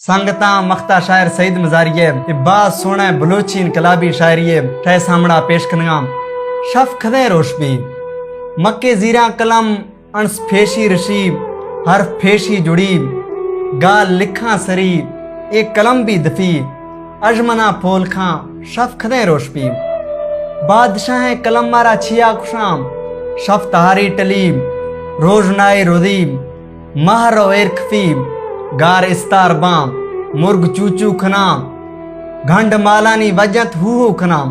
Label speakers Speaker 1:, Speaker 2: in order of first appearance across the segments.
Speaker 1: संगता मख्ता शायर सईद मजारिये इब्बास सोना बलोची इनकलाबी शायरिये ठह सामड़ा पेश करना शफ खदे रोशबी मक्के जीरा कलम अनस फेशी रशीब हरफ फेशी जुड़ी गाल लिखा सरी एक कलम भी दफी अजमना फोल खां शफ खदे रोशबी बादशाह कलम मारा छिया खुशाम शफ तहारी टलीम रोज नाए रोदीम महर एरखफी गार इस्तार बाम मुर्ग चूचू खनाम घंड मालानी वजत हु खनाम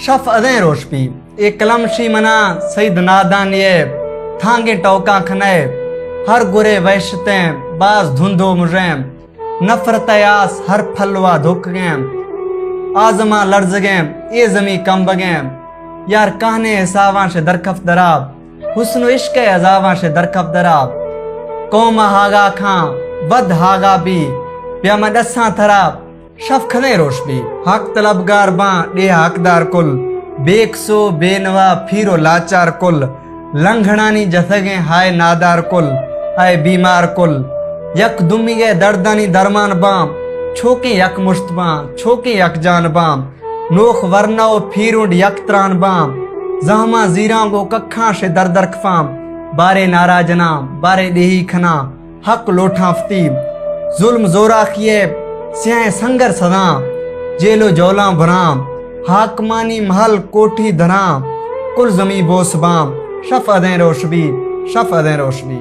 Speaker 1: शफ अदें रोशबी एक कलमशी मना सईद नादान ये थांगे टौका खने हर गुरे वैशते बाज धुंधो मुजैम नफरत यास हर फलवा धुक गैम आजमा लर्ज गैम ए जमी कम बगैम यार कहने हिसाबां से दरकफ दराब हुस्न इश्क अजावां से दरकफ दराब कौम हागा खां वद हागा भी प्यामा दस्सां थराब शफ खने रोशबी हक तलबगार बां दे हकदार कुल बेकसो बेनवा फिरो लाचार कुल लंघणानी जथगे हाय नादार कुल हाय बीमार कुल यक दुमिगे दर्दानी दरमान बाम छोके यक मुश्त बाम छोके यक जान बाम नोख वरनाओ फिरुंड यक त्रान बाम जहमा जीरांगो कखा से दर खफाम बारे नाराजना बारे देही खना हक लोठाफती जुल्म जोरा किए स्याह संगर सदा जेलो जौला भराम हाकमानी महल कोठी धराम कुल जमी बोसबाम शफ अदें रोशबी शफ अदें रोशबी।